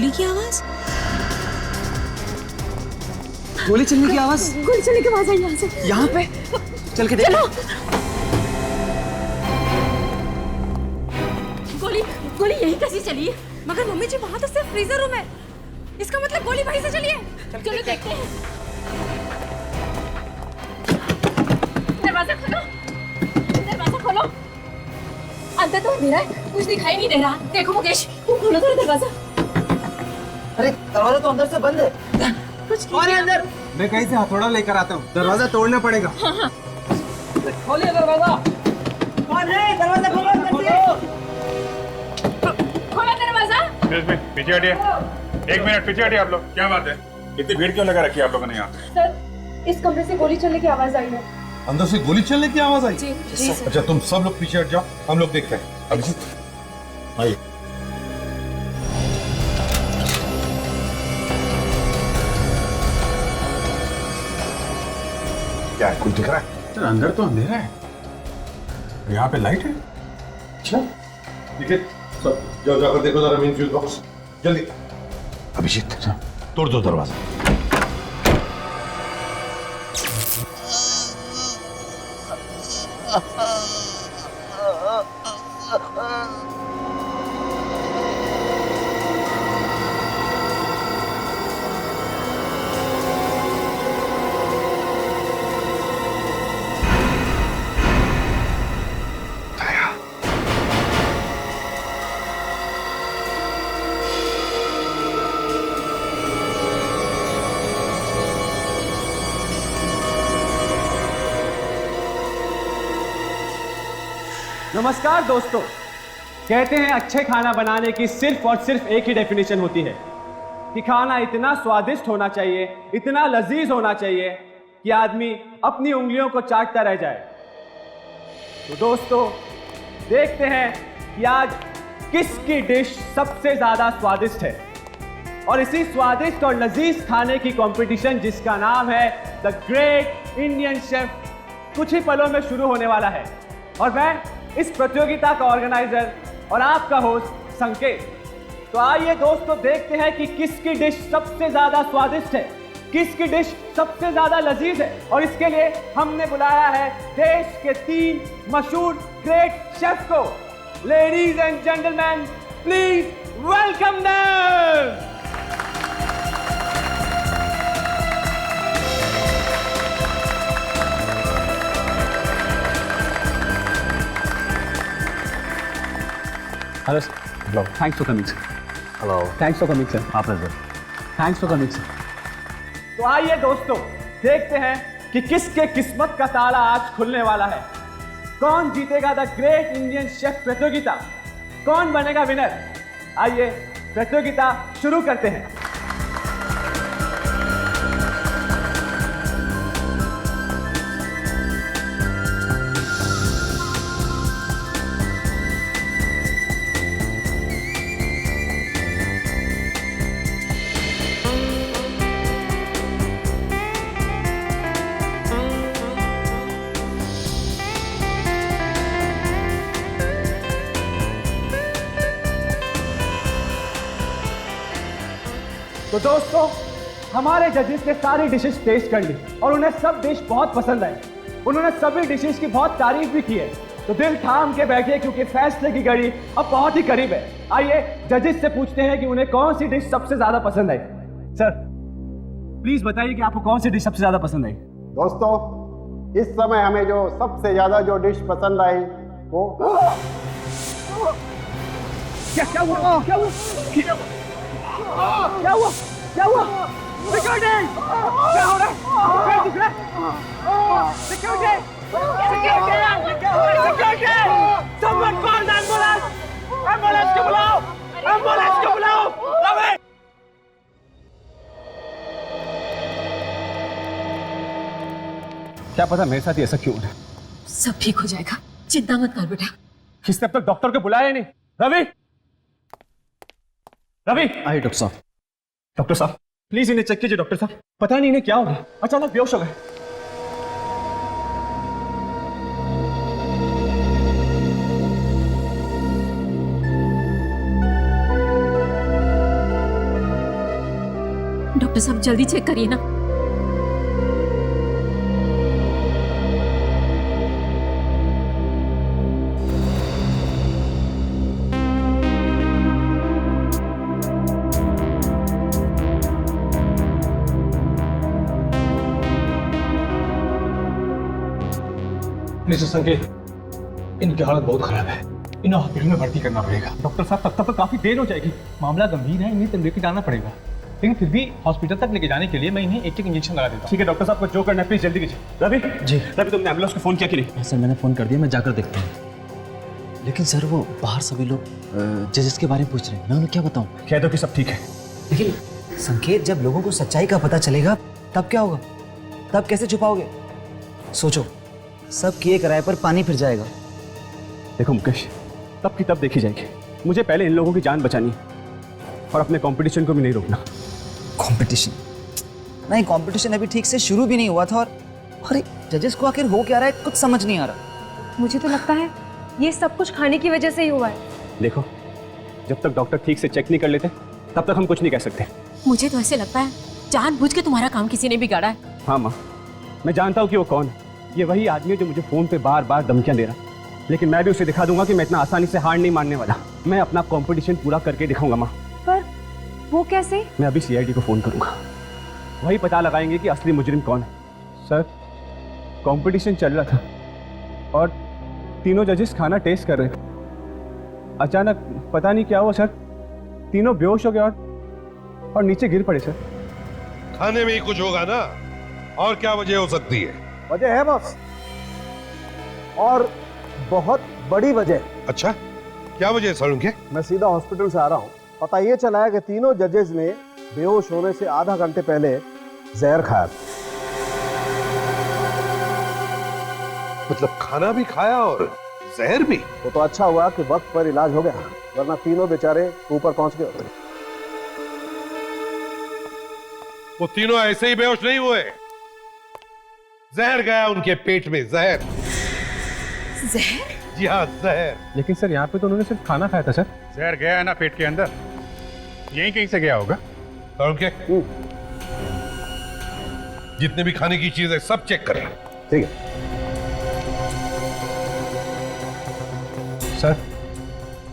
गोली की आवाज, गोली चलने की आवाज, गोली चलने की आवाज आई यहाँ से। यहाँ पे चल के देखो। गोली गोली यही कैसी चली है? मगर मम्मी जी वहाँ तो सिर्फ फ्रीजर रूम है, इसका मतलब गोली वहीं से चली है। चलो देखते हैं। दरवाजा खोलो, दरवाजा खोलो। अंदर तो अंधेरा है, कुछ दिखाई नहीं दे रहा। देखो मुकेश, तुम खोलो तो दरवाजा। अरे दरवाजा तो अंदर से बंद है। कुछ कौन है अंदर? मैं कहीं से हथौड़ा लेकर आता हूँ, दरवाजा तोड़ना पड़ेगा। खोलिए दरवाजा। कौन है? दरवाजा खोलो, खोलो दरवाजा। पीछे हटिए, 1 मिनट पीछे हटिए आप लोग। क्या बात है, इतनी भीड़ क्यों लगा रखी है आप लोगों ने यहाँ? सर, इस कमरे से गोली चलने की आवाज आई है। अंदर से गोली चलने की आवाज आई? जी जी सर। अच्छा, तुम सब लोग पीछे हट जाओ, हम लोग देखते हैं। अभिजीत आइए। क्या है, कुछ दिख रहा है? सर अंदर तो अंधेरा है, यहाँ पे लाइट है। अच्छा ठीक है, सब जाओ, जाकर देखो जरा मेन फ्यूज बॉक्स, जल्दी। अभिजीत तोड़ दो दरवाजा। नमस्कार दोस्तों, कहते हैं अच्छे खाना बनाने की सिर्फ और सिर्फ एक ही डेफिनेशन होती है कि खाना इतना स्वादिष्ट होना चाहिए, इतना लजीज होना चाहिए कि आदमी अपनी उंगलियों को चाटता रह जाए। तो दोस्तों, देखते हैं कि आज किसकी डिश सबसे ज्यादा स्वादिष्ट है। और इसी स्वादिष्ट और लजीज खाने की कंपटीशन जिसका नाम है द ग्रेट इंडियन शेफ कुछ ही पलों में शुरू होने वाला है। और मैं इस प्रतियोगिता का ऑर्गेनाइजर और आपका होस्ट संकेत। तो आइए दोस्तों, देखते हैं कि किसकी डिश सबसे ज्यादा स्वादिष्ट है, किसकी डिश सबसे ज्यादा लजीज है। और इसके लिए हमने बुलाया है देश के 3 मशहूर ग्रेट शेफ को। Ladies and gentleman, please welcome them. Hello, sir. Hello. Thanks for coming, sir. Hello. Thanks for coming, sir. My pleasure. Thanks for coming, sir. तो आइए दोस्तों, देखते हैं कि किसके किस्मत का ताला आज खुलने वाला है। कौन जीतेगा द ग्रेट इंडियन शेफ प्रतियोगिता, कौन बनेगा विनर। आइए प्रतियोगिता शुरू करते हैं। तो दोस्तों, हमारे जजेस ने सारी डिशेस टेस्ट कर ली और उन्हें सब डिश बहुत पसंद आई। उन्होंने सभी डिशेस की बहुत तारीफ भी की है। तो दिल थाम के बैठे क्योंकि फैसले की घड़ी अब बहुत ही करीब है। आइए जजेस से पूछते हैं कि उन्हें कौन सी डिश सबसे ज्यादा पसंद आई। सर प्लीज बताइए कि आपको कौन सी डिश सबसे ज्यादा पसंद आई। दोस्तों, इस समय हमें जो सबसे ज्यादा जो डिश पसंद आई वो क्या हुआ? क्या हुआ? क्या हुआ? क्या हुआ? सिक्योरिटी! क्या हो रहा है? क्या दिख रहा है? Security! Security! Someone call the ambulance! Ambulance को बुलाओ! एम्बुलेंस को बुलाओ! रवि! क्या पता मेरे साथ ही ऐसा क्यों हो रहा है? सब ठीक हो जाएगा, चिंता मत कर बेटा। किसने अब तक डॉक्टर को बुलाया नहीं? रवि! रवि! आइए डॉक्टर साहब। डॉक्टर साहब प्लीज इन्हें चेक कीजिए। डॉक्टर साहब पता नहीं इन्हें क्या हो गया, अचानक बेहोश हो गए। डॉक्टर साहब जल्दी चेक करिए ना। मिस्टर संकेत, इनकी हालत बहुत खराब है, इन्हें हॉस्पिटल में भर्ती करना पड़ेगा। डॉक्टर साहब तब तक काफी देर हो जाएगी। मामला गंभीर है, इन्हें तो लेके जाना पड़ेगा, लेकिन फिर भी हॉस्पिटल तक लेके जाने के लिए मैं इन्हें एक इंजेक्शन लगा देता हूँ। ठीक है डॉक्टर साहब, को जो करना है प्लीज जल्दी कीजिए। रवि जी। रवि, तुमने एम्बुलेंस को फोन किया कि नहीं? सर मैंने फ़ोन कर दिया, मैं जाकर देखता हूँ। लेकिन सर वो बाहर सभी लोग जजेस के बारे में पूछ रहे हैं, मैं उन्हें क्या बताऊँ? कह दो कि सब ठीक है। लेकिन संकेत, जब लोगों को सच्चाई का पता चलेगा तब क्या होगा? तब कैसे छुपाओगे? सोचो, सब किए कराए पर पानी फिर जाएगा। देखो मुकेश, तब की तब देखी जाएगी। मुझे पहले इन लोगों की जान बचानी है और अपने कंपटीशन को भी नहीं रोकना। कंपटीशन नहीं, कंपटीशन अभी ठीक से शुरू भी नहीं हुआ था। और अरे जजेस को आखिर हो क्या रहा है, कुछ समझ नहीं आ रहा। मुझे तो लगता है ये सब कुछ खाने की वजह से ही हुआ है। देखो, जब तक डॉक्टर ठीक से चेक नहीं कर लेते तब तक हम कुछ नहीं कह सकते। मुझे तो ऐसे लगता है जानबूझ के तुम्हारा काम किसी ने बिगाड़ा है। हाँ माँ, मैं जानता हूँ कि वो कौन है। ये वही आदमी है जो मुझे फोन पे बार बार धमकियां दे रहा है, लेकिन मैं भी उसे दिखा दूंगा कि मैं इतना आसानी से हार नहीं मानने वाला। मैं अपना कंपटीशन पूरा करके दिखाऊंगा माँ। पर वो कैसे? मैं अभी सीआईडी को फोन करूंगा, वही पता लगाएंगे कि असली मुजरिम कौन है। सर, कंपटीशन चल रहा था और तीनों जजेस खाना टेस्ट कर रहे थे। अचानक पता नहीं क्या हुआ सर, तीनों बेहोश हो गए और नीचे गिर पड़े सर। खाने में ही कुछ होगा ना, और क्या वजह हो सकती है? वजह है बॉस, और बहुत बड़ी वजह। अच्छा, क्या वजह है सालुंखे? मैं सीधा हॉस्पिटल से आ रहा हूँ। पता ये चला है कि तीनों जजेस ने बेहोश होने से आधा घंटे पहले जहर खाया। मतलब खाना भी खाया और जहर भी? वो तो अच्छा हुआ कि वक्त पर इलाज हो गया, वरना तीनों बेचारे ऊपर पहुंच गए होते। वो तीनों ऐसे ही बेहोश नहीं हुए, जहर गया उनके पेट में। जहर? जहर? जी हाँ, जहर। लेकिन सर यहाँ पे तो उन्होंने सिर्फ खाना खाया था सर। जहर गया है ना पेट के अंदर, यहीं कहीं से गया होगा। सालुंखे, जितने भी खाने की चीज है सब चेक करें। ठीक है सर,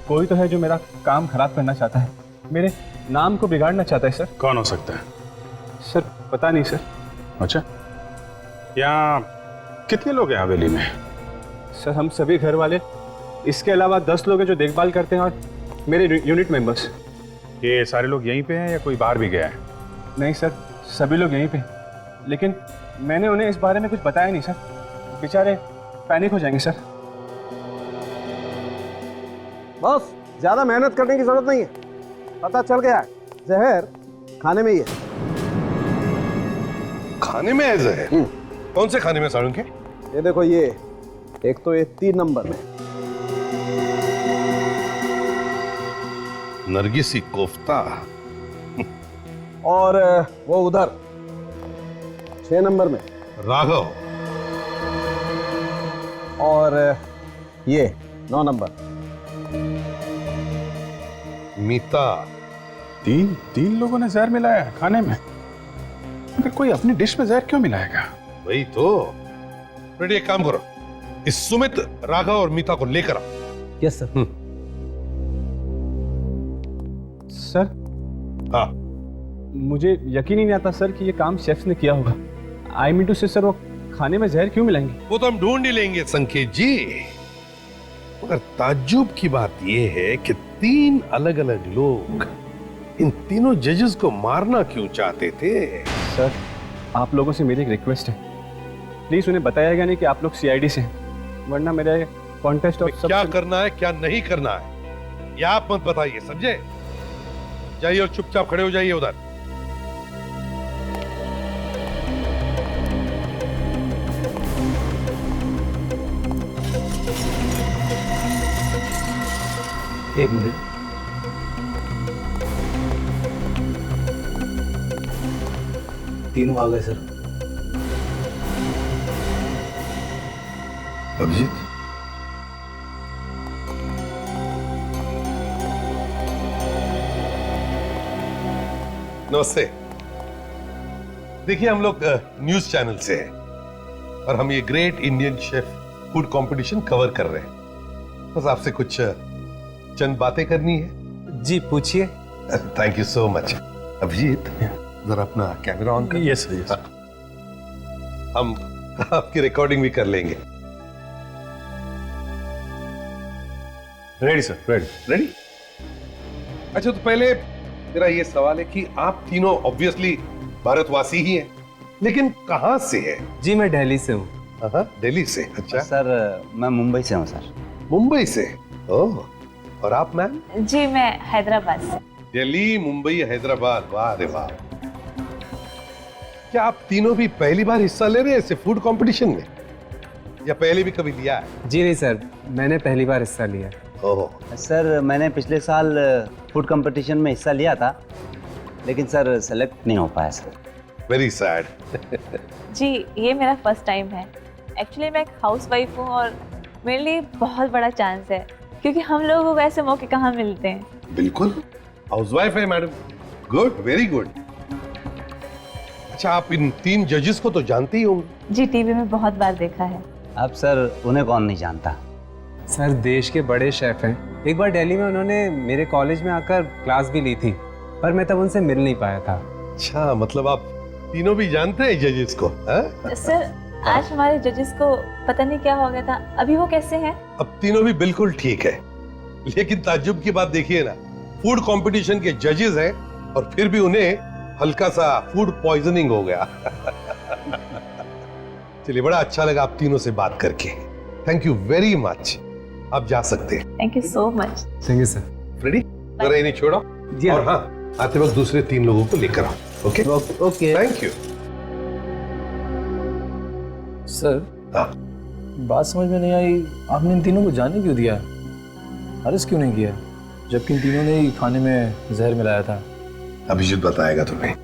कोई तो है जो मेरा काम खराब करना चाहता है, मेरे नाम को बिगाड़ना चाहता है सर। कौन हो सकता है? सर पता नहीं सर। अच्छा, यहाँ कितने लोग हैं हवेली में? सर हम सभी घर वाले, इसके अलावा 10 लोग हैं जो देखभाल करते हैं और मेरे यूनिट मेंबर्स। ये सारे लोग यहीं पे हैं या कोई बाहर भी गया है? नहीं सर, सभी लोग यहीं पे, लेकिन मैंने उन्हें इस बारे में कुछ बताया नहीं सर, बेचारे पैनिक हो जाएंगे सर। बॉस, ज्यादा मेहनत करने की जरूरत नहीं है, पता चल गया है जहर खाने में ही है। खाने में है जहर? कौन से खाने में सालुंखे? ये देखो, ये एक तो ये 3 नंबर में नरगिसी कोफ्ता, और वो उधर 6 नंबर में, राघव, और ये 9 नंबर मीता। तीन लोगों ने जहर मिलाया है खाने में? अगर कोई अपनी डिश में जहर क्यों मिलाएगा? वही तो। बेटे एक काम करो, इस सुमित, राघव और मीता को लेकर आओ। Yes sir. सर हाँ, मुझे यकीन ही नहीं आता सर कि ये काम शेफ्स ने किया होगा। आई मीन टू से सर, वो खाने में जहर क्यों मिलाएंगे? वो तो हम ढूंढ ही लेंगे संकेत जी, मगर ताज्जुब की बात यह है कि 3 अलग अलग लोग इन तीनों जजेस को मारना क्यों चाहते थे? सर आप लोगों से मेरी एक रिक्वेस्ट है, प्लीज उन्हें बताया नहीं कि आप लोग सीआईडी से हैं, वरना मेरा कॉन्टेस्ट और क्या करना है क्या नहीं करना है ये आप मत बताइए, समझे? जाइए और चुपचाप खड़े हो जाइए उधर। एक मिनट, तीनों आ गए सर। अभिजीत, नमस्ते। देखिए हम लोग न्यूज चैनल से हैं और हम ये great Indian chef food competition cover कर रहे हैं। बस आपसे कुछ चंद बातें करनी है। जी पूछिए। Thank you so much. Abhijit जरा अपना कैमरा ऑन कर। Yes yes. हम आपकी रिकॉर्डिंग भी कर लेंगे। Ready sir, ready. रेडी? अच्छा, तो पहले मेरा ये सवाल है कि आप तीनों ऑब्वियसली भारतवासी ही हैं, लेकिन कहाँ से हैं? जी मैं दिल्ली से हूँ। दिल्ली से। अच्छा। सर मैं मुंबई से हूँ सर। मुंबई से? ओह, और आप मैम? जी मैं हैदराबाद से। दिल्ली, मुंबई, हैदराबाद, वाह रे वाह। क्या आप तीनों भी पहली बार हिस्सा ले रहे हैं ऐसे फूड कंपटीशन में, या पहले भी कभी लिया है? जी नहीं सर, मैंने पहली बार हिस्सा लिया। ओह। सर मैंने पिछले साल फूड कंपटीशन में हिस्सा लिया था, लेकिन सर सेलेक्ट नहीं हो पाया सर। Very sad. जी ये मेरा फर्स्ट टाइम है। एक्चुअली मैं एक हाउसवाइफ हूँ और मेरे लिए बहुत बड़ा चांस है, क्योंकि हम लोगों को ऐसे मौके कहाँ मिलते हैं। बिल्कुल, हाउसवाइफ है मैडम। Good, very good. अच्छा, आप इन 3 जजेस को तो जानते ही होंगे। जी टीवी में बहुत बार देखा है। अब सर उन्हें कौन नहीं जानता। सर देश के बड़े शेफ हैं। एक बार दिल्ली में उन्होंने मेरे कॉलेज में आकर क्लास भी ली थी, पर मैं तब उनसे मिल नहीं पाया था। अच्छा, मतलब आप तीनों भी जानते हैं जजेस को? सर आज हमारे जजेस को पता नहीं क्या हो गया था, अभी वो कैसे हैं? अब तीनों भी बिल्कुल ठीक है, लेकिन ताज्जुब की बात देखिए ना, फूड कंपटीशन के जजेस हैं और फिर भी उन्हें हल्का सा फूड पॉइजनिंग हो गया। चलिए, बड़ा अच्छा लगा आप तीनों से बात करके। Thank you very much. आप जा सकते हैं। Thank you so much. Thank you sir. Ready? जरा इन्हें छोड़ो। जी और हाँ, आते वक्त दूसरे 3 लोगों को लेकर आओ। Okay okay. Thank you. Sir हाँ, बात समझ में नहीं आई, आपने इन तीनों को जाने क्यों दिया, अरेस्ट क्यों नहीं किया, जबकि इन तीनों ने ही खाने में जहर मिलाया था? अभिजीत बताएगा तुम्हें।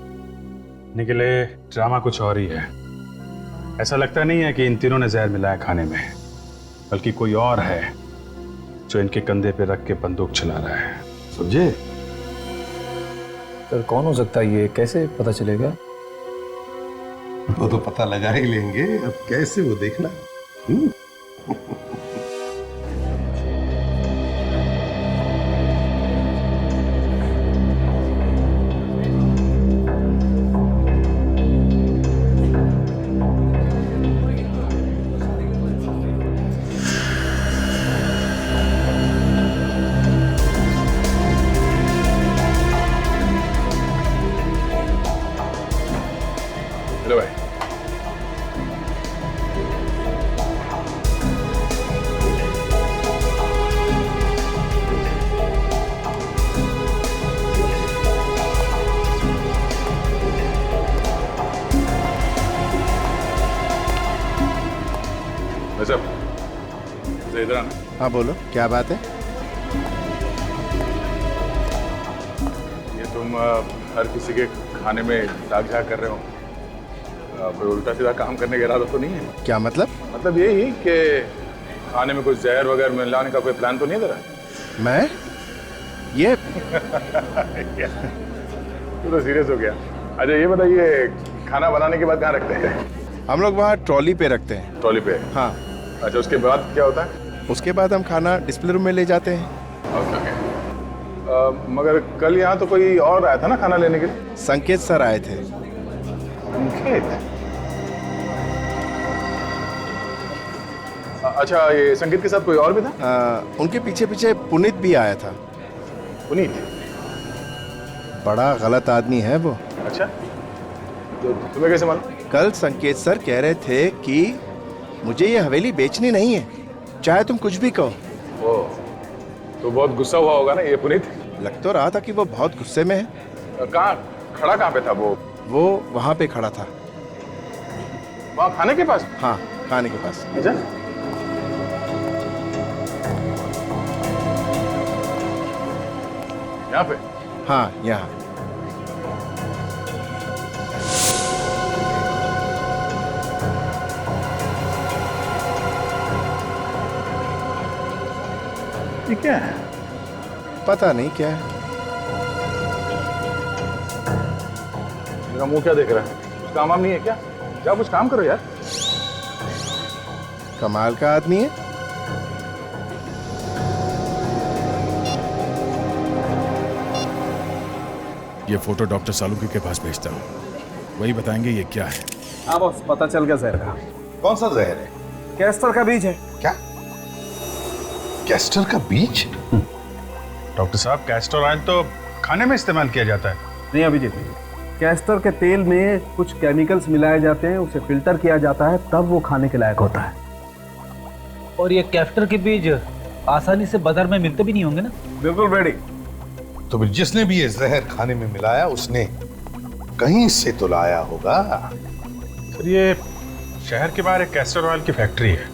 निकले ड्रामा कुछ और ही है। ऐसा लगता नहीं है कि इन तीनों ने जहर मिलाया खाने में, बल्कि कोई और है जो इनके कंधे पे रख के बंदूक चला रहा है। समझे? सर कौन हो सकता है ये, कैसे पता चलेगा? वो तो पता लगा ही लेंगे, अब कैसे वो देखना। हेलो भाई। वैसे इधर आना। हाँ बोलो, क्या बात है? ये तुम हर किसी के खाने में दाग झाग कर रहे हो, कोई उल्टा सीधा काम करने का इरादा तो नहीं है? क्या मतलब? मतलब यही कि खाने में कुछ जहर वगैरह मिलाने का कोई प्लान तो नहीं है तेरा? मैं ये तू तो सीरियस हो गया। अच्छा ये बताइए, खाना बनाने के बाद कहाँ रखते हैं? हम लोग वहाँ ट्रॉली पे रखते हैं। ट्रॉली पे? हाँ। अच्छा उसके बाद क्या होता है? उसके बाद हम खाना डिस्प्ले रूम में ले जाते हैं। Okay okay. मगर कल यहाँ तो कोई और आया था ना खाना लेने के लिए? संकेत सर आए थे। संकेत? अच्छा ये संकेत के साथ कोई और भी था? उनके पीछे पीछे पुनीत भी आया था। पुनीत? बड़ा गलत आदमी है वो। अच्छा, तो तुम्हें कैसे मालूम? कल संकेत सर कह रहे थे कि मुझे ये हवेली बेचनी नहीं है, चाहे तुम कुछ भी कहो। ओ, तो बहुत गुस्सा हुआ होगा ना ये पुनीत? लग तो रहा था कि वो बहुत गुस्से में है। कहाँ खड़ा, कहाँ पे था वो? वो वहाँ पे खड़ा था। वहाँ खाने के पास? हाँ, खाने के पास। अच्छा, यहाँ पे? हाँ, यहाँ। ये क्या है? पता नहीं क्या है। मेरा मुंह क्या देख रहा है? काम वाम नहीं है क्या? जाओ कुछ काम करो यार। कमाल का आदमी है। ये फोटो डॉक्टर सालुंकी के पास भेजता हूँ, वही बताएंगे ये क्या है। हाँ बॉस, पता चल गया जहर का। कौन सा जहर है? कैस्टर का बीज है। क्या? कैस्टर का बीज? डॉक्टर साहब, कैस्टर ऑयल तो खाने में इस्तेमाल किया जाता है। नहीं अभिजीत, कैस्टर के तेल में कुछ केमिकल्स मिलाए जाते हैं, उसे फिल्टर किया जाता है, तब वो खाने के लायक होता है। और ये कैस्टर के बीज आसानी से बाजार में मिलते भी नहीं होंगे ना? बिल्कुल रेडी। तो फिर जिसने भी ये जहर खाने में मिलाया उसने कहीं से तो लाया होगा। सर, ये शहर के बाहर एक कैस्टर ऑयल की फैक्ट्री है,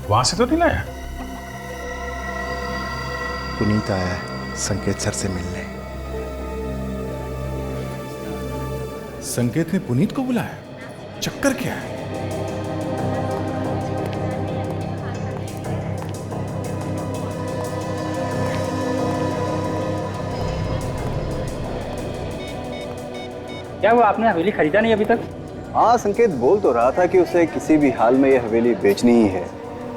वहां से तो नहीं लाया? पुनीत आया है संकेत सर से मिलने। संकेत ने पुनीत को बुलाया? चक्कर क्या है? क्या हुआ, आपने हवेली खरीदा नहीं अभी तक? हाँ, संकेत बोल तो रहा था कि उसे किसी भी हाल में ये हवेली बेचनी ही है,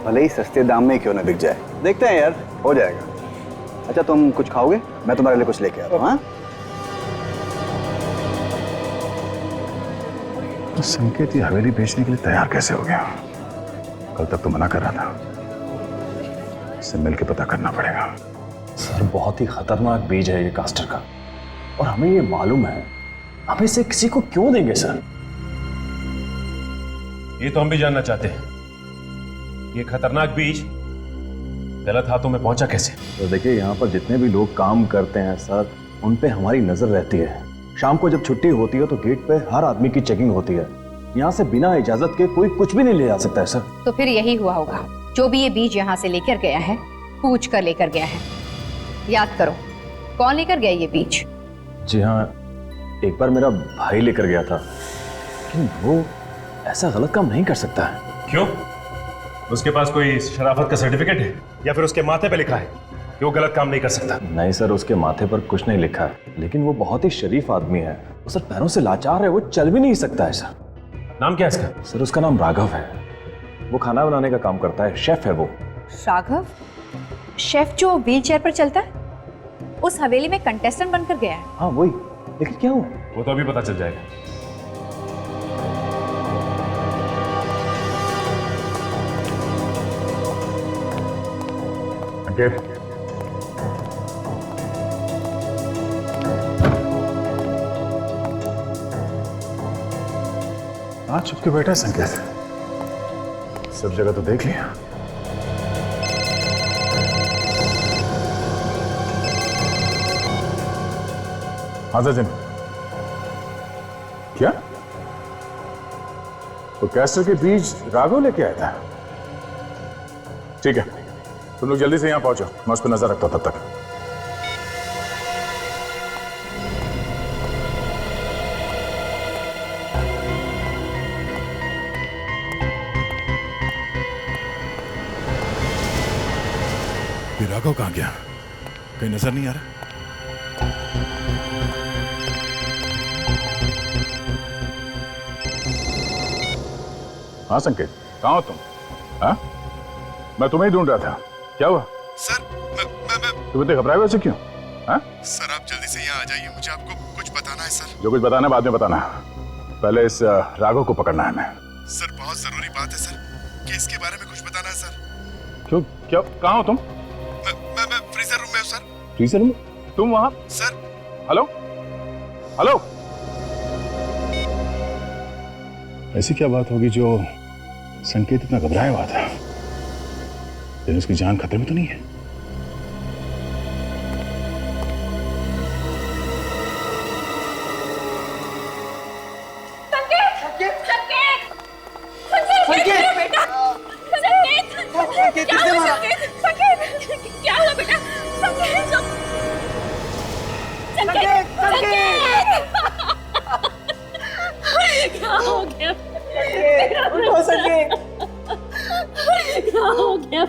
भले ही सस्ते दाम में क्यों ना बिक जाए। देखते हैं यार, हो जाएगा। अच्छा, तुम कुछ खाओगे? मैं तुम्हारे लिए कुछ लेके आता हूँ। हाँ, तो संकेत ये हवेली बेचने के लिए तैयार कैसे हो गया? कल तक तो मना कर रहा था। इससे मिल के पता करना पड़ेगा। सर, बहुत ही खतरनाक बीज है ये कास्टर का, और हमें ये मालूम है। हम इसे किसी को क्यों देंगे सर? ये तो हम भी जानना चाहते हैं। ये खतरनाक बीज गलत हाथों में पहुंचा कैसे? तो देखिए, यहाँ पर जितने भी लोग काम करते हैं सर, उन पे हमारी नजर रहती है। शाम को जब छुट्टी होती है तो गेट पे हर आदमी की चेकिंग होती है। यहाँ से बिना इजाजत के कोई कुछ भी नहीं ले जा सकता है सर। तो फिर यही हुआ होगा। जो भी ये बीज यहाँ से लेकर गया है, पूछ कर लेकर गया है। याद करो, कौन लेकर गया ये बीज? जी हाँ, एक बार मेरा भाई लेकर गया था, लेकिन वो ऐसा गलत काम नहीं कर सकता है। क्यों? उसके पास कोई शराफत का सर्टिफिकेट है या फिर उसके माथे पे लिखा है कि वो गलत काम नहीं कर सकता? नहीं सर, उसके माथे पर कुछ नहीं लिखा है, लेकिन वो बहुत ही शरीफ आदमी है। वो सर पैरों से लाचार है, वो चल भी नहीं सकता है सर। नाम क्या है इसका? सर, उसका नाम राघव है। वो खाना बनाने का काम करता है, शेफ है वो। राघव? शेफ जो व्हील चेयर पर चलता है? उस हवेली में कंटेस्टेंट बनकर गया है? हाँ वही, लेकिन क्या हुआ? वो तो अभी पता चल जाएगा। आज छुप के बैठा है संकेत, सब जगह तो देख लिया। हाँ सचिन, क्या? तो कैस्टर के बीज राघव लेके आया था? ठीक है, तुम लोग जल्दी से यहां पहुंचो, मैं उस पर नजर रखता हूं तब तक। ये राघव कहाँ गया? कहीं नजर नहीं आ रहा। हाँ संकेत, कहाँ हो तुम? हाँ, मैं तुम्हें ही ढूंढ रहा था। क्या हुआ? सर, तुम इतने घबराए वैसे क्यों? हाँ? सर, आप जल्दी से यहाँ आ जाइए, मुझे आपको कुछ बताना है सर। जो कुछ बताना है बाद में बताना, पहले इस राघव को पकड़ना है हमें। सर, बहुत जरूरी बात है सर, केस के बारे में कुछ बताना है सर। क्यों? क्या? कहाँ हो तुम? मैं फ्रीजर रूम में हूँ सर। Freezer room? तुम वहाँ? सर, हेलो हेलो, ऐसी क्या बात होगी जो संकेत इतना घबराया हुआ था? लेकिन उसकी जान खतरे में तो नहीं है?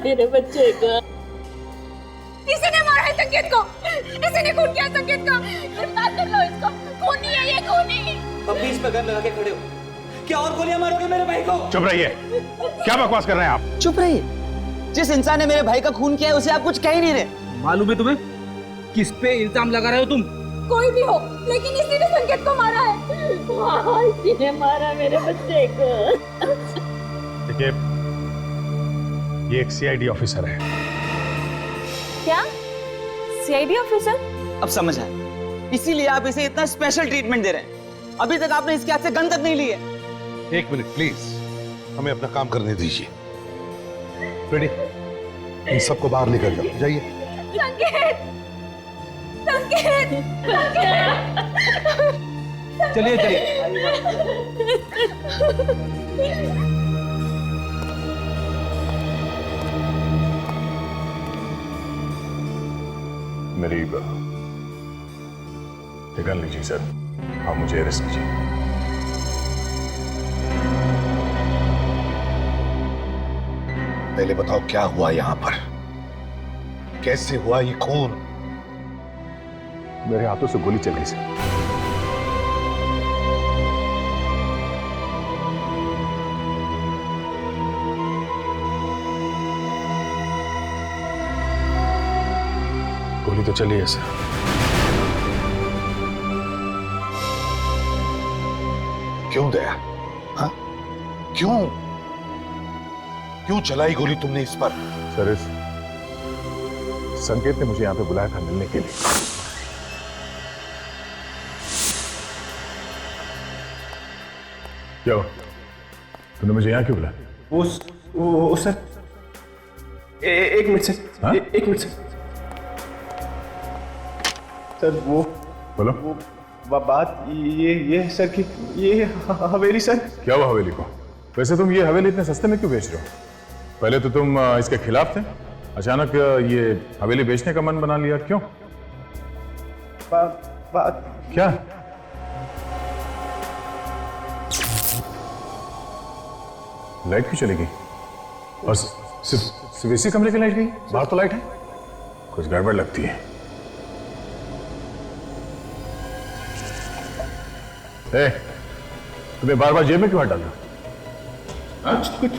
मेरे बच्चे का किसी ने मारा है संकेत को, किसी ने खून किया संकेत का। गिरफ्तार कर लो इसको, खूनी है ये, खूनी। तुम बीच में गन लगा के खड़े हो, क्या और गोलियां मारोगे मेरे भाई को? चुप रहिए, क्या बकवास कर रहे हैं आप? चुप रहिए। जिस इंसान ने मेरे भाई का खून किया है उसे आप कुछ कह ही नहीं रहे। मालूम है तुम्हें किस पे इल्जाम लगा रहे हो तुम? कोई भी हो, लेकिन इसी ने संकेत को मारा है। हाँ, इसी ने मारा मेरे बच्चे को। देखिए, ये एक सीआईडी ऑफिसर है। क्या? CID officer? अब समझ आया, इसीलिए आप इसे इतना स्पेशल ट्रीटमेंट दे रहे हैं। अभी तक आपने इसके हाथ से गन तक नहीं ली है। एक मिनट प्लीज, हमें अपना काम करने दीजिए। रेडी, इन सबको बाहर लेकर जाओ, जाइए। संकेत! संकेत! चलिए चलिए। मेरी गन लीजिए सर। हाँ, मुझे अरेस्ट कीजिए। पहले बताओ क्या हुआ यहाँ पर, कैसे हुआ ये खून? मेरे हाथों से गोली चली सर। गोली तो चली है सर। क्यों दया? हाँ? क्यों चलाई गोली तुमने इस पर? सर, इस संकेत ने मुझे यहाँ पे बुलाया था मिलने के लिए। क्या हुआ? तूने मुझे यहाँ क्यों बुलाया? वो सर, एक मिनट सर। हाँ? एक मिनट सर। सर वो बोलो। वो बात ये है सर कि ये हवेली सर। क्या हुआ हवेली को? वैसे तुम ये हवेली इतने सस्ते में क्यों बेच रहे हो? पहले तो तुम इसके खिलाफ थे, अचानक ये हवेली बेचने का मन बना लिया, क्यों? बात क्या? लाइट क्यों चली गई? और सिर्फ इसी कमरे की लाइट गई? बाहर तो लाइट है। कुछ गड़बड़ लगती है। तुम्हें बार बार जेब में क्यों हाथ डालना? कुछ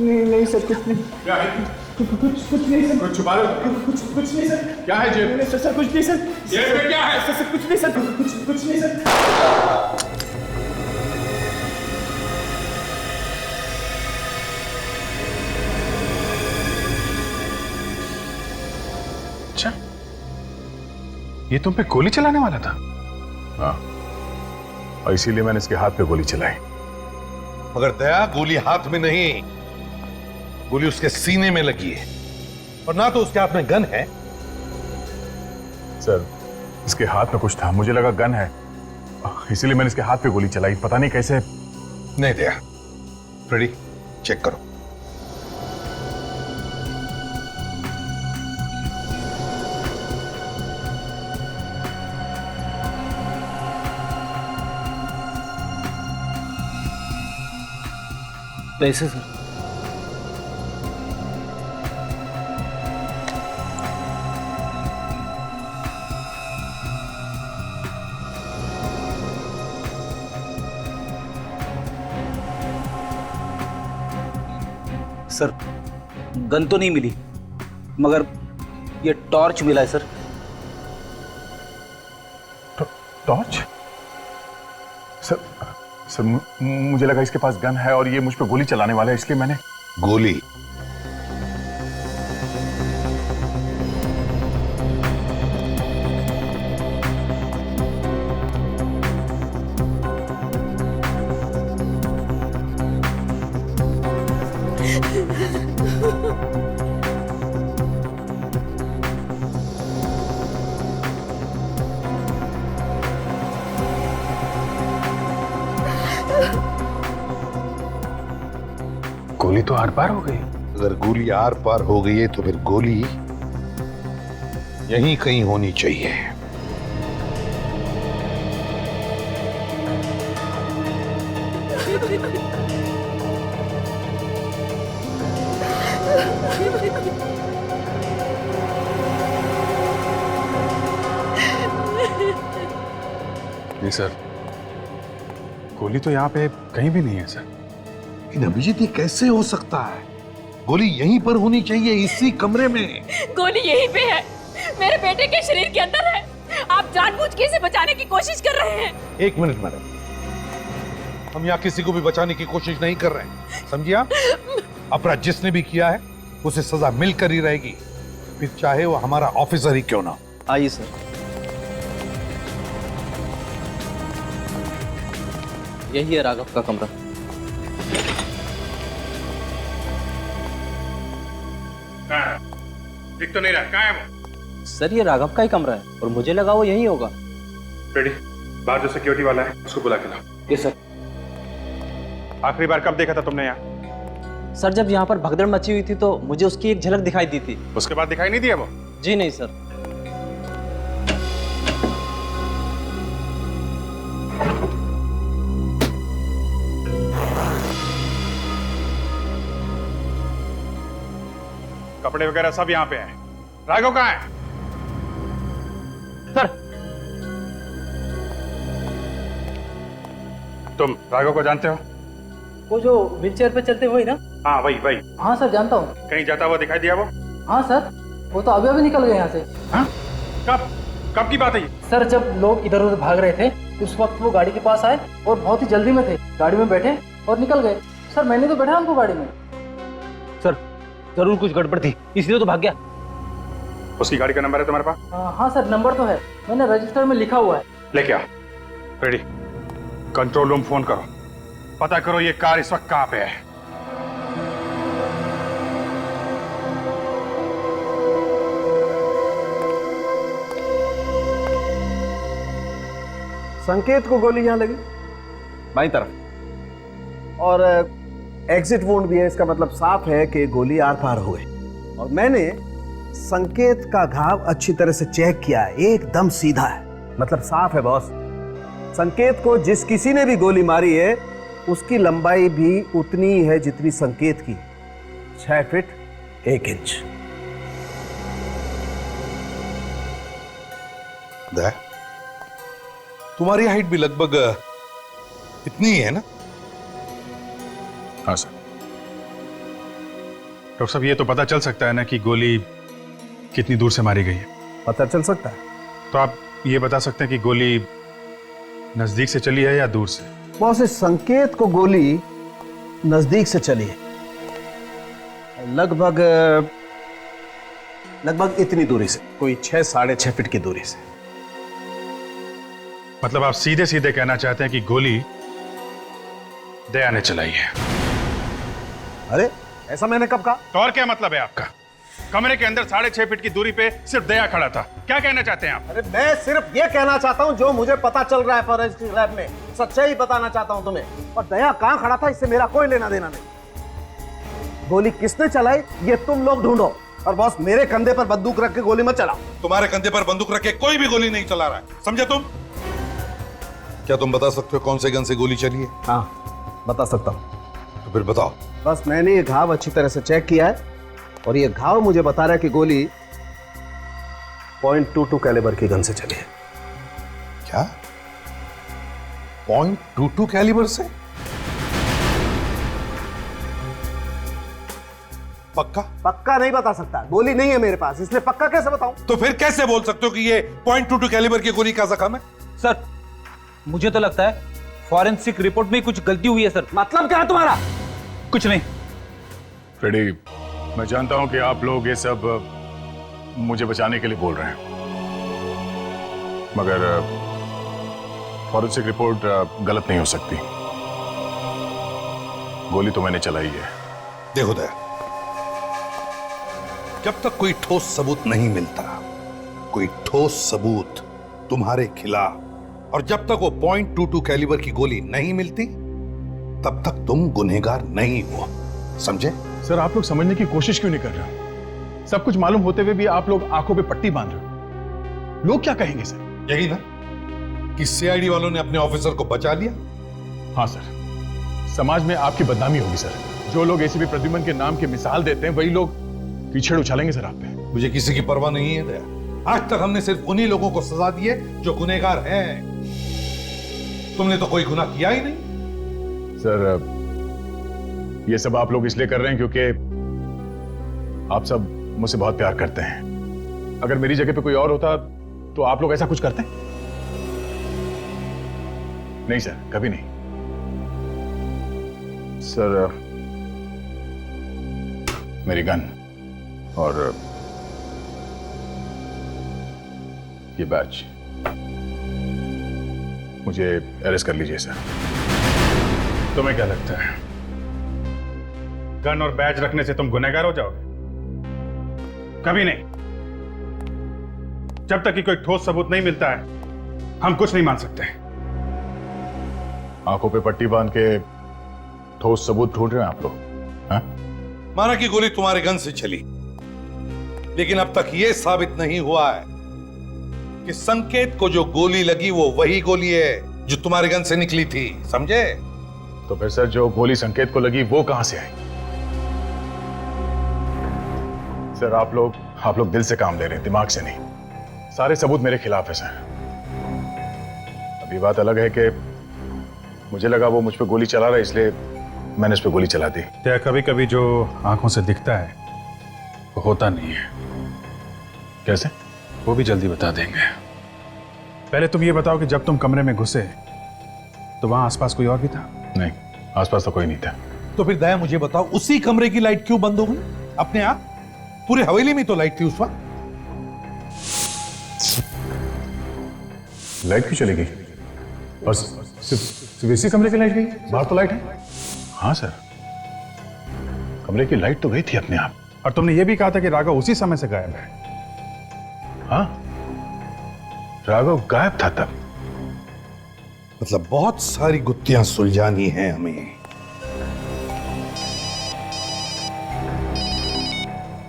नहीं सर, कुछ नहीं। क्या है? कुछ नहीं सर। कुछ छुपा रहे हो? कुछ नहीं सर। क्या है जेब में? सर कुछ नहीं सर। जेब में क्या है? सर कुछ नहीं सर। कुछ नहीं सर। अच्छा, ये तुम पे गोली चलाने वाला था? हाँ, और इसीलिए मैंने इसके हाथ पे गोली चलाई। मगर दया, गोली हाथ में नहीं, गोली उसके सीने में लगी है, और ना तो उसके हाथ में गन है। सर, इसके हाथ में कुछ था, मुझे लगा गन है, इसीलिए मैंने इसके हाथ पे गोली चलाई। पता नहीं कैसे। नहीं दया, फ्रेडी चेक करो। पैसे सर? सर, गन तो नहीं मिली, मगर ये टॉर्च मिला है सर। टॉर्च? सर, मुझे लगा इसके पास गन है और ये मुझ पे गोली चलाने वाला है, इसलिए मैंने गोली। गोली तो आर पार हो गई। अगर गोली आर पार हो गई है तो फिर गोली यहीं कहीं होनी चाहिए। जी सर, गोली तो यहाँ पे कहीं भी नहीं है सर। लेकिन अभिजीत ये कैसे हो सकता है? गोली यहीं पर होनी चाहिए, इसी कमरे में। गोली यहीं पे है, मेरे बेटे के शरीर के अंदर है। आप जानबूझ के इसे बचाने की कोशिश कर रहे हैं। एक मिनट मैडम, हम यहाँ किसी को भी बचाने की कोशिश नहीं कर रहे हैं, समझिए? अपराध जिसने भी किया है उसे सजा मिलकर ही रहेगी, फिर चाहे वो हमारा ऑफिसर ही क्यों ना हो। आइए सर। यही है राघव का कमरा। दिख तो नहीं रहा, कहाँ है वो? सर ये राघव का ही कमरा है और मुझे लगा वो यही होगा। रेडी, बाहर जो सिक्योरिटी वाला है उसको बुला के लाओ। ये सर। आखिरी बार कब देखा था तुमने यहाँ? सर जब यहाँ पर भगदड़ मची हुई थी तो मुझे उसकी एक झलक दिखाई दी थी। उसके बाद दिखाई नहीं दिया वो? जी नहीं सर। कपड़े वगैरह सब यहाँ पे हैं। राघव कहाँ है? सर। तुम राघव को जानते हो? वो जो व्हीलचेयर पे चलते वही ना? हाँ वही वही। हाँ सर जानता हूँ। कहीं जाता हुआ दिखाई दिया वो? हाँ सर, वो तो अभी निकल गए यहाँ से। हाँ? कब कब की बात है ये? सर जब लोग इधर उधर भाग रहे थे उस वक्त वो गाड़ी के पास आए और बहुत ही जल्दी में थे, गाड़ी में बैठे और निकल गए। सर मैंने तो बैठा उनको गाड़ी में। सर जरूर कुछ गड़बड़ थी इसलिए तो भाग गया। उसकी गाड़ी का नंबर है तुम्हारे पास? हाँ सर नंबर तो है, मैंने रजिस्टर में लिखा हुआ है। लेके आओ। रेडी, कंट्रोल रूम फोन करो, पता करो ये कार इस वक्त कहाँ पे है। संकेत को गोली यहां लगी बाईं तरफ, और एग्जिट वुंड भी है, इसका मतलब साफ है कि गोली आर पार हो गई। और मैंने संकेत का घाव अच्छी तरह से चेक किया है, एकदम सीधा है, मतलब साफ है बॉस। संकेत को जिस किसी ने भी गोली मारी है उसकी लंबाई भी उतनी ही है जितनी संकेत की, 6 फीट 1 इंच। तुम्हारी हाइट भी लगभग इतनी ही है ना? हाँ सर। डॉक्टर साहब ये तो पता चल सकता है ना कि गोली कितनी दूर से मारी गई है? पता चल सकता है। तो आप ये बता सकते हैं कि गोली नजदीक से चली है या दूर से? बॉस इस संकेत को गोली नजदीक से चली है, लगभग इतनी दूरी से, कोई 6 साढ़े 6 फीट की दूरी से। मतलब आप सीधे सीधे कहना चाहते हैं कि गोली दया ने चलाई है? अरे ऐसा मैंने कब कहा? तो और क्या मतलब है आपका? कमरे के अंदर 6.5 फीट की दूरी पे सिर्फ दया खड़ा था, क्या कहना चाहते हैं आप? अरे मैं सिर्फ ये कहना चाहता हूँ जो मुझे पता चल रहा है फॉरेंसिक लैब में, सच्चाई बताना चाहता हूँ तुम्हें। और दया कहाँ खड़ा था इससे मेरा कोई लेना देना नहीं। गोली किसने चलाई ये तुम लोग ढूंढो, और बॉस मेरे कंधे पर बंदूक रख के गोली मत चलाओ। तुम्हारे कंधे पर बंदूक रख के कोई भी गोली नहीं चला रहा है, समझे तुम? क्या तुम बता सकते हो कौन से गन से गोली चली है? हाँ बता सकता हूँ। तो फिर बताओ। बस मैंने ये घाव अच्छी तरह से चेक किया है और ये घाव मुझे बता रहा है कि गोली .22 कैलिबर की गन से चली है। क्या? .22 कैलिबर से? पक्का? पक्का नहीं बता सकता, गोली नहीं है मेरे पास, इसलिए पक्का कैसे बताऊं? तो फिर कैसे बोल सकते हो कि ये .22 कैलिबर की गोली का जख्म है? सर मुझे तो लगता है फॉरेंसिक रिपोर्ट में कुछ गलती हुई है सर। मतलब क्या है तुम्हारा? कुछ नहीं। फ्रेडी, मैं जानता हूं कि आप लोग ये सब मुझे बचाने के लिए बोल रहे हैं, मगर फॉरेंसिक रिपोर्ट गलत नहीं हो सकती। गोली तो मैंने चलाई है। देखो दया, जब तक कोई ठोस सबूत नहीं मिलता, कोई ठोस सबूत तुम्हारे खिलाफ, और जब तक वो .22 कैलिबर की गोली नहीं मिलती, तब तक तुम गुनहगार नहीं हो, समझे? सर आप लोग समझने की कोशिश क्यों नहीं कर रहे? सब कुछ मालूम होते हुए भी आप लोग आंखों पे पट्टी बांध रहे हो। लोग क्या कहेंगे सर? यही ना कि सीआईडी वालों ने अपने ऑफिसर को बचा लिया। हाँ सर, समाज में आपकी बदनामी होगी सर। जो लोग एसीपी प्रद्युमन के नाम की मिसाल देते हैं वही लोग कीचड़ उछालेंगे सर आप पे। मुझे किसी की परवाह नहीं है दया। आज तक हमने सिर्फ उन्हीं लोगों को सजा दी है जो गुनहगार हैं। तुमने तो कोई गुनाह किया ही नहीं। सर ये सब आप लोग इसलिए कर रहे हैं क्योंकि आप सब मुझसे बहुत प्यार करते हैं। अगर मेरी जगह पे कोई और होता तो आप लोग ऐसा कुछ करते? नहीं सर, कभी नहीं। सर मेरी गन और ये बैच, मुझे अरेस्ट कर लीजिए सर। तुम्हें क्या लगता है गन और बैच रखने से तुम गुनहगार हो जाओगे? कभी नहीं। जब तक कि कोई ठोस सबूत नहीं मिलता है हम कुछ नहीं मान सकते। आंखों पे पट्टी बांध के ठोस सबूत ढूंढ रहे हैं आप लोग? हाँ? माना कि गोली तुम्हारे गन से चली, लेकिन अब तक यह साबित नहीं हुआ है कि संकेत को जो गोली लगी वो वही गोली है जो तुम्हारे गन से निकली थी, समझे? तो फिर सर जो गोली संकेत को लगी वो कहां से आई? सर आप लोग दिल से काम ले रहे हैं, दिमाग से नहीं। सारे सबूत मेरे खिलाफ है सर। अभी बात अलग है कि मुझे लगा वो मुझ पे गोली चला रहा है, इसलिए मैंने उस पे गोली चला दी। क्या कभी कभी जो आंखों से दिखता है वो होता नहीं है? कैसे? वो भी जल्दी बता देंगे। पहले तुम ये बताओ कि जब तुम कमरे में घुसे तो वहां आसपास कोई और भी था? नहीं, आसपास तो कोई नहीं था। तो फिर दया मुझे बताओ, उसी कमरे की लाइट क्यों बंद हो गई अपने आप? पूरे हवेली में तो लाइट थी उस वक्त। लाइट क्यों चली गई? और सिर्फ इसी कमरे की लाइट गई? बाहर तो लाइट है। हाँ सर, कमरे की लाइट तो गई थी अपने आप। और तुमने ये भी कहा था कि राघव उसी समय से गायब है। हाँ, राघव गायब था तब। मतलब बहुत सारी गुत्थियां सुलझानी हैं हमें।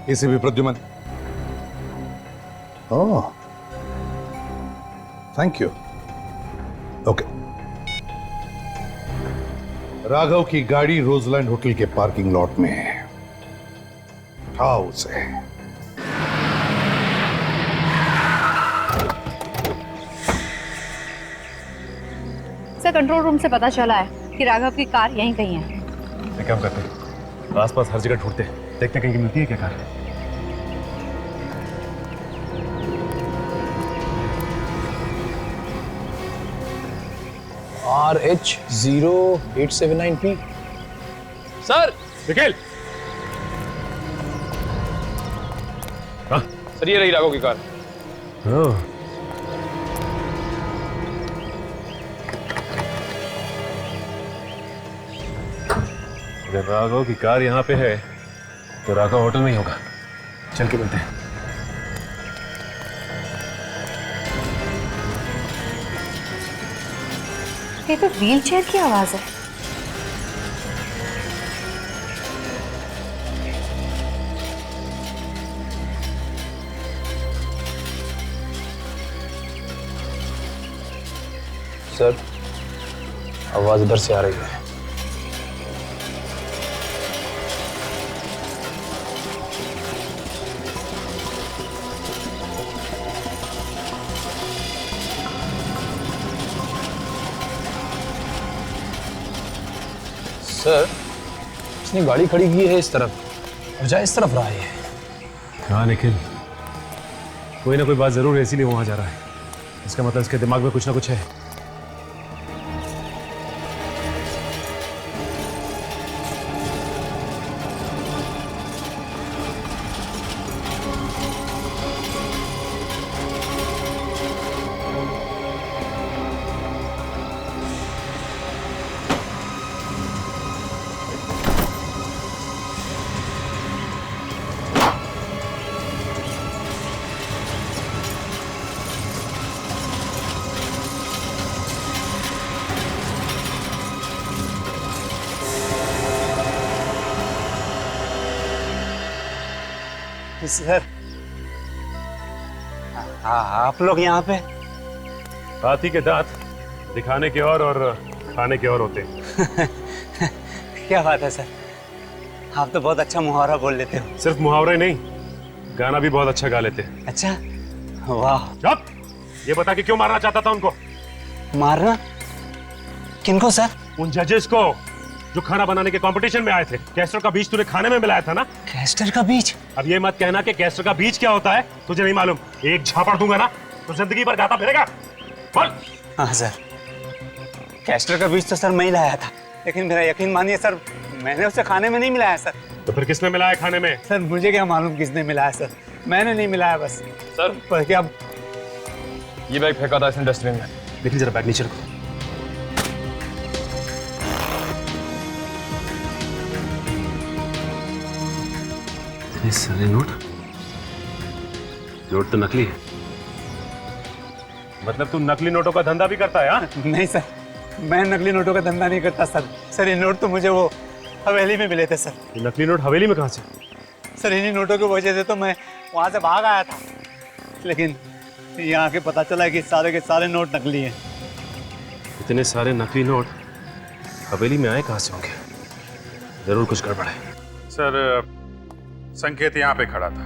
इसे भी प्रद्युमन। ओह, थैंक यू। ओके। राघव की गाड़ी रोजलैंड होटल के पार्किंग लॉट में है, उठाओ उसे। सर कंट्रोल रूम से पता चला है कि राघव की कार यहीं कहीं है। क्या काम करते हैं? आसपास हर जगह ढूंढते हैं, देखते हैं कहीं मिलती है क्या car. RH0879P। Sir Nikhil. Sir ये रही राघव की कार। अगर राघव की कार यहाँ पे है तो राघव होटल में ही होगा। चल के मिलते हैं। ये तो व्हील चेयर की आवाज है। सर आवाज इधर से आ रही है। सर इसने गाड़ी खड़ी की है इस तरफ और जा इस तरफ रहा है। हाँ निखिल, कोई ना कोई बात जरूर है, इसीलिए वहां जा रहा है। इसका मतलब इसके दिमाग में कुछ ना कुछ है। सर आप लोग यहाँ पे? हाथी के दांत दिखाने के और खाने के और होते हैं। क्या बात है सर, आप तो बहुत अच्छा मुहावरा बोल लेते हो। सिर्फ मुहावरे नहीं, गाना भी बहुत अच्छा गा लेते हैं। अच्छा, वाह। चुप! ये बता कि क्यों मारना चाहता था उनको? मारना? किनको सर? उन जजेस को जो खाना बनाने के कंपटीशन में आए थे। कैस्टर का बीज तूने खाने में मिलाया था ना? कैस्टर का बीज? अब ये मत कहना कि कैस्टर का बीज क्या होता है तुझे नहीं मालूम। एक झापड़ दूंगा ना तो जिंदगी भर गाता फिरेगा। बोल। हाँ सर, कैस्टर का बीज तो सर मैं ही लाया था, लेकिन मेरा यकीन मानिए सर, मैंने उसे खाने में नहीं मिलाया सर। तो फिर किसने मिलाया खाने में? सर मुझे क्या मालूम किसने मिलाया सर, मैंने नहीं मिलाया बस। सर पर क्या ये बैग फेंका था इसने डस्टबिन में। देखिए जरा बैग नीचे रखो। इतने सारे नोट तो नकली है। मतलब तू नकली नोटों का धंधा भी करता है? हाँ? नहीं सर, मैं नकली नोटों का धंधा नहीं करता सर। सर ये नोट तो मुझे वो हवेली में मिले थे सर। ये नकली नोट हवेली में कहाँ से? सर इन्हीं नोटों की वजह से तो मैं वहाँ से भाग आया था, लेकिन यहाँ के पता चला कि सारे के सारे नोट नकली हैं। इतने सारे नकली नोट हवेली में आए कहाँ से होंगे? जरूर कुछ गड़बड़ है। सर संकेत यहाँ पे खड़ा था।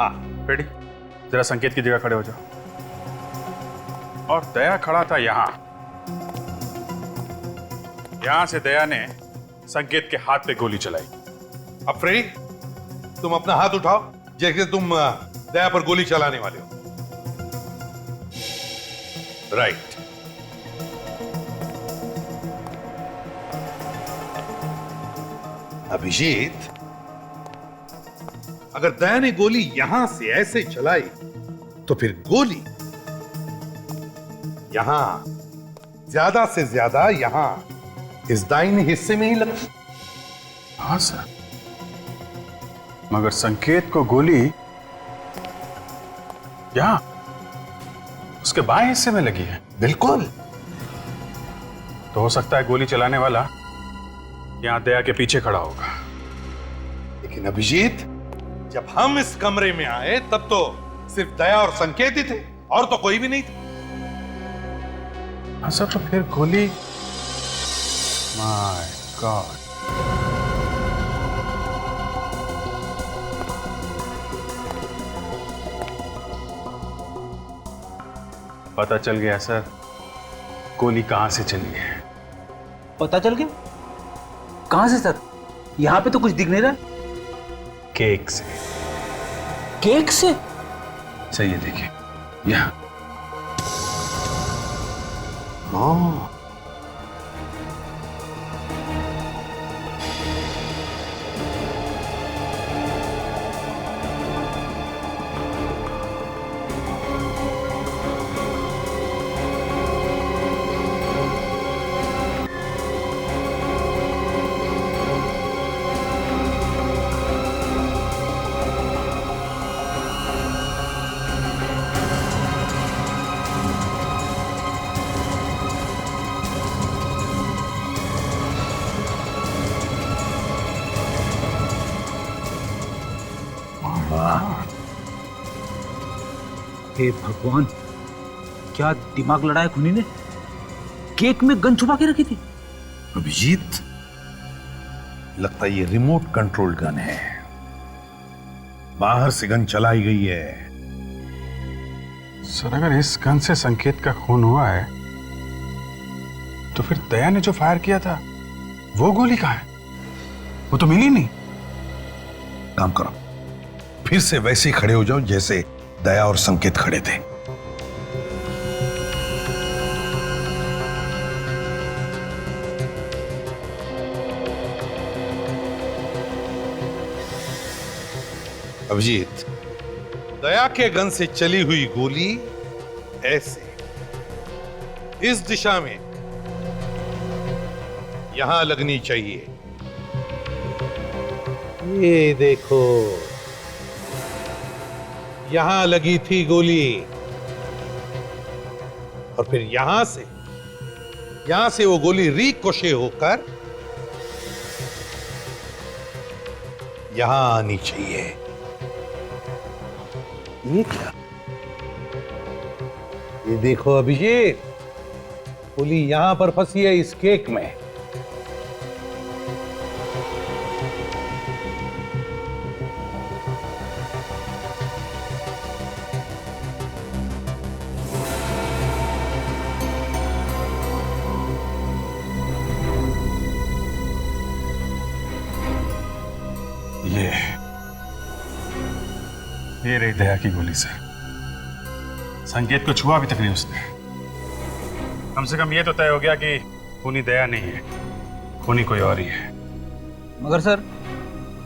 हाँ रेडी, जरा संकेत की जगह खड़े हो जाओ। और दया खड़ा था यहाँ से दया ने संकेत के हाथ पे गोली चलाई। अब फ्रेडी, तुम अपना हाथ उठाओ जैसे तुम दया पर गोली चलाने वाले हो। राइट। अभिजीत, अगर दया ने गोली यहां से ऐसे चलाई तो फिर गोली यहां, ज्यादा से ज्यादा यहां इस दाहिने हिस्से में ही लगती। हाँ सर, मगर संकेत को गोली यहां उसके बाएं हिस्से में लगी है। बिल्कुल। तो हो सकता है गोली चलाने वाला यहां दया के पीछे खड़ा होगा। लेकिन अभिजीत, जब हम इस कमरे में आए तब तो सिर्फ दया और संकेत ही थे, और तो कोई भी नहीं था। हाँ सर, तो फिर गोली, माय गॉड, पता चल गया सर गोली कहां से चली है। पता चल गया? कहां से सर? यहां पे तो कुछ दिख नहीं रहा। केक से। केक से? सही है, देखिए यहां। हे भगवान, क्या दिमाग लड़ाया खुनी ने? केक में गन छुपा के रखी थी। अभिजीत, लगता है ये रिमोट कंट्रोल गन है, बाहर से गन चलाई गई है। सर अगर इस गन से संकेत का खून हुआ है तो फिर दया ने जो फायर किया था वो गोली कहां है? वो तो मिली नहीं। काम करो, फिर से वैसे ही खड़े हो जाओ जैसे दया और संकेत खड़े थे। अभिजीत, दया के गन से चली हुई गोली ऐसे इस दिशा में यहां लगनी चाहिए। ये देखो, यहां लगी थी गोली, और फिर यहां से वो गोली रिकोशे होकर यहां आनी चाहिए। ये क्या? ये देखो अभिषेक, गोली यहां पर फंसी है इस केक में। ये रही दया की गोली सर। संकेत को छुआ भी तक नहीं उसने। कम से कम ये तो तय हो गया कि खूनी दया नहीं है, खूनी कोई और ही है। मगर सर,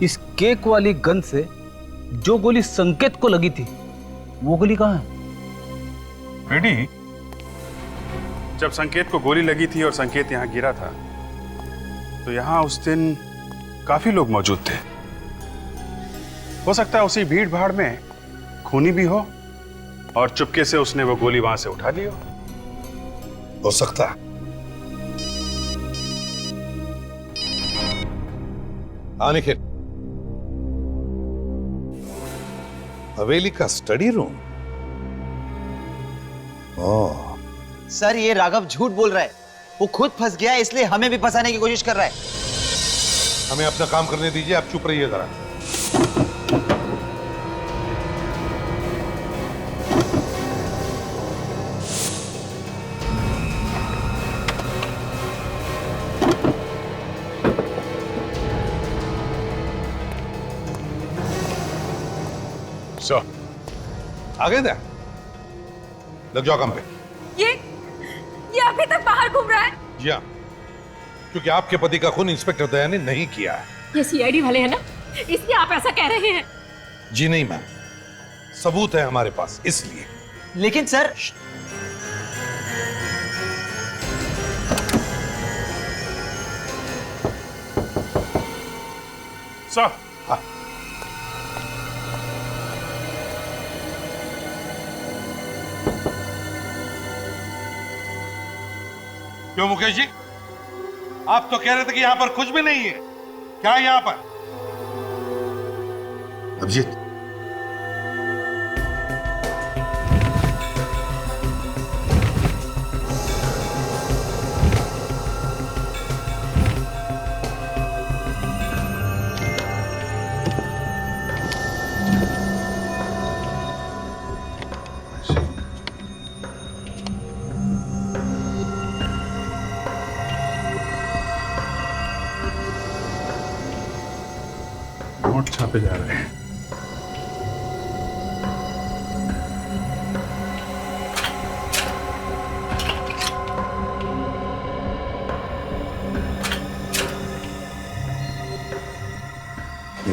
इस केक वाली गन से जो गोली संकेत को लगी थी, वो गोली कहाँ है? बेटी, जब संकेत को गोली लगी थी और संकेत यहाँ गिरा था, तो यहाँ उस दिन काफी लोग मौजूद थे। हो सकता है उसी भीड़ भाड़ में खूनी भी हो और चुपके से उसने वो गोली वहां से उठा ली हो सकता है। निखिल, हवेली का स्टडी रूम? ओह सर, ये राघव झूठ बोल रहा है। वो खुद फंस गया है, इसलिए हमें भी फंसाने की कोशिश कर रहा है। हमें अपना काम करने दीजिए, आप चुप रहिए जरा। आ गए थे? लग जाओ काम पे। ये अभी तक बाहर घूम रहा है? जी हाँ, क्योंकि आपके पति का खून इंस्पेक्टर दया ने नहीं किया है। ये सीआईडी वाले हैं ना, इसलिए आप ऐसा कह रहे हैं? जी नहीं मैम, सबूत है हमारे पास, इसलिए। लेकिन सर, हाँ। क्यों मुकेश जी, आप तो कह रहे थे कि यहां पर कुछ भी नहीं है। क्या है यहां पर? अभिजीत, नोट छापे जा रहे हैं।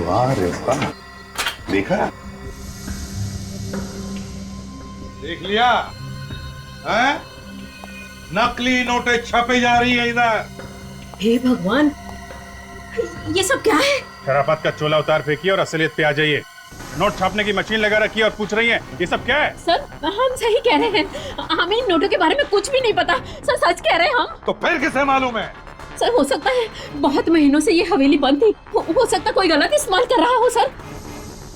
वाह रे वाह, देखा? देख लिया है? नकली नोटें छापे जा रही है इधर। हे भगवान, ये सब क्या है? शराफत का चोला उतार फेंकिए और असलियत पे आ जाइए। नोट छापने की मशीन लगा रखी है और पूछ रही है ये सब क्या है? सर, हम सही कह रहे हैं, हमें इन नोटों के बारे में कुछ भी नहीं पता। सर, सच कह रहे हैं हम। तो फिर किसे मालूम है? सर, हो सकता है बहुत महीनों से ये हवेली बंद थी, हो सकता कोई गलत इस्तेमाल कर रहा हो। सर,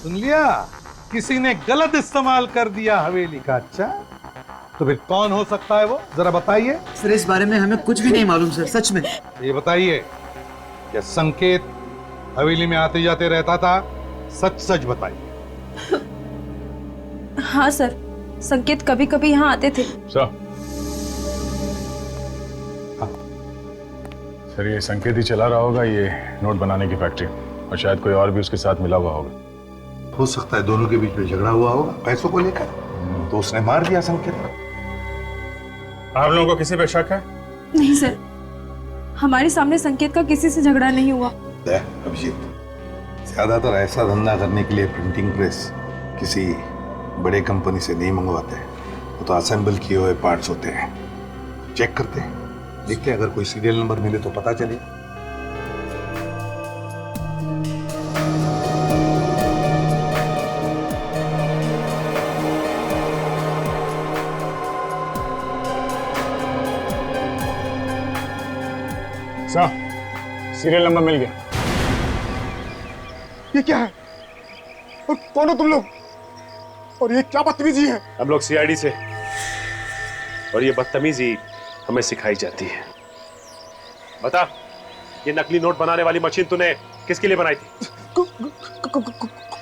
सुन लिया, किसी ने गलत इस्तेमाल कर दिया हवेली का। अच्छा, तो फिर कौन हो सकता है वो, जरा बताइए। सर, इस बारे में हमें कुछ भी नहीं मालूम सर, सच में। ये बताइए, क्या संकेत हवेली में आते जाते रहता था? सच सच बताइए। हाँ सर, संकेत कभी कभी यहाँ आते थे। सर, ये संकेत ही चला रहा होगा ये नोट बनाने की फैक्ट्री, और शायद कोई और भी उसके साथ मिला हुआ होगा। हो सकता है दोनों के बीच में झगड़ा हुआ होगा पैसों को लेकर, तो उसने मार दिया संकेत। आप लोगों को किसी पे शक है? नहीं सर, हमारे सामने संकेत का किसी से झगड़ा नहीं हुआ। अभिजीत, ज्यादातर ऐसा धंधा करने के लिए प्रिंटिंग प्रेस किसी बड़े कंपनी से नहीं मंगवाते, वो तो असेंबल किए हुए पार्ट्स होते हैं। चेक करते हैं, देखते हैं, अगर कोई सीरियल नंबर मिले तो पता चले। सीरियल नंबर मिल गया। ये क्या है? और कौन हो तुम लोग? और ये क्या बदतमीजी है? हम लोग सीआईडी से, और ये बदतमीजी हमें सिखाई जाती है। बता, ये नकली नोट बनाने वाली मशीन तूने किसके लिए बनाई थी?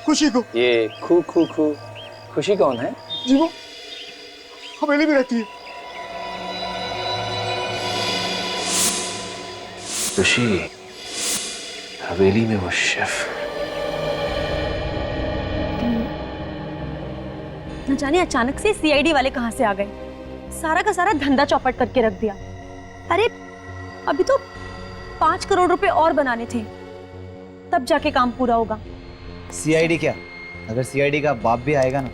खुशी को। ये खुशी कौन है? जी वो हवेली में रहती है। खुशी हवेली में वो शेफ न जाने अचानक से सीआईडी वाले कहाँ से आ गए, सारा का सारा धंधा चौपट करके रख दिया। अरे अभी तो 5 करोड़ रुपए और बनाने थे, तब जाके काम पूरा होगा। सीआईडी क्या, अगर सीआईडी का बाप भी आएगा ना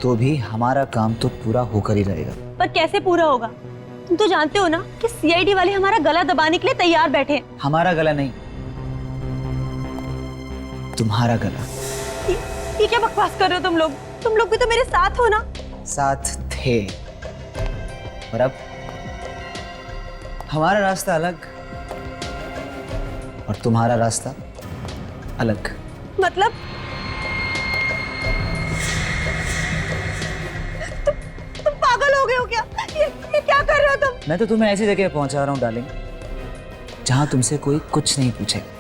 तो भी हमारा काम तो पूरा होकर ही रहेगा। पर कैसे पूरा होगा? तुम तो जानते हो ना कि सीआईडी वाले हमारा गला दबाने के लिए तैयार बैठे हैं। हमारा गला नहीं, तुम्हारा गला। ये क्या बकवास कर रहे हो तुम लोग? तुम लोग भी तो मेरे साथ हो ना। साथ थे, और अब हमारा रास्ता अलग और तुम्हारा रास्ता अलग। मतलब तुम पागल हो गए हो क्या? ये क्या कर रहे हो तुम? मैं तो तुम्हें ऐसी जगह पहुंचा रहा हूँ डार्लिंग, जहां तुमसे कोई कुछ नहीं पूछेगा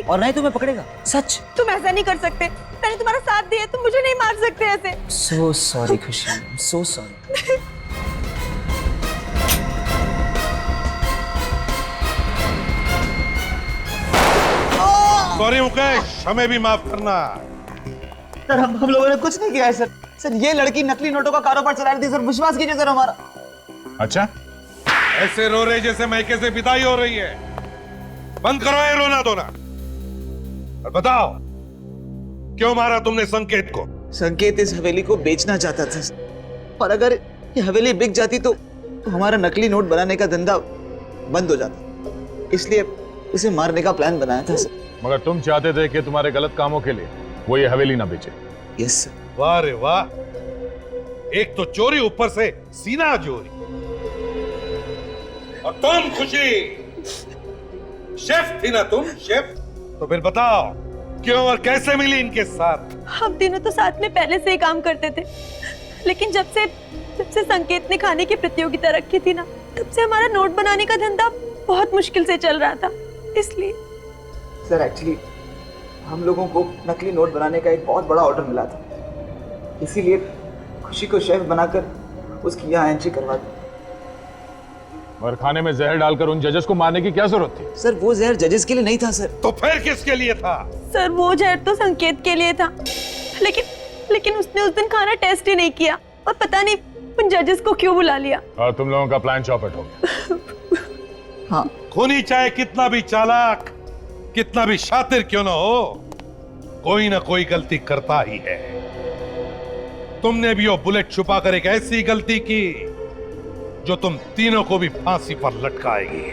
और ना ही तुम्हें पकड़ेगा। सच। तुम ऐसा नहीं कर सकते, मैंने तुम्हारा साथ दिया, तुम मुझे नहीं मार सकते ऐसे। सो सॉरी खुशी, सो सॉरी। सॉरी मुकेश, हमें भी माफ करना। सर हम लोगों ने कुछ नहीं किया है सर। सर ये लड़की नकली नोटों का कारोबार चला रही थी सर, विश्वास कीजिए सर हमारा। अच्छा, ऐसे रो रहे जैसे मैके से विदाई हो रही है। बंद करो ये रोना धोना और बताओ क्यों मारा तुमने संकेत को? संकेत इस हवेली को बेचना चाहता था और अगर ये हवेली बिक जाती तो हमारा नकली नोट बनाने का धंधा बंद हो जाता, इसलिए उसे मारने का प्लान बनाया था सर। मगर तुम चाहते थे कि तुम्हारे गलत कामों के लिए वो ये हवेली ना बेचे। Yes sir. वाह रे वाह, एक तो चोरी, ऊपर से सीना चोरी। और तुम खुशी, शेफ थी ना तुम, शेफ? तो फिर बताओ क्यों और कैसे मिली इनके साथ? हम तीनों तो साथ में पहले से ही काम करते थे, लेकिन जब से संकेत ने खाने की प्रतियोगिता रखी थी ना, तब से हमारा नोट बनाने का धंधा बहुत मुश्किल से चल रहा था। इसलिए सर एक्चुअली हम लोगों को नकली नोट बनाने का एक बहुत बड़ा ऑर्डर मिला था, इसीलिए खुशी को शेफ बनाकर उसकी यहाँ एंट्री करवा दी। और खाने में जहर डालकर उन जजेस को मारने की क्या जरूरत थी? सर वो जहर जजेस के लिए नहीं था सर। तो फिर किसके लिए था? सर वो जहर तो संकेत के लिए था, लेकिन उसने उस दिन खाना टेस्ट ही नहीं किया और पता नहीं उन जजेस को क्यों बुला लिया। और तुम लोगों का प्लान चौपट हो गया। हाँ। खूनी चाहे कितना भी चालाक, कितना भी शातिर क्यों ना हो, कोई ना कोई गलती करता ही है। तुमने भी वो बुलेट छुपा कर एक ऐसी गलती की जो तुम तीनों को भी फांसी पर लटकाएगी।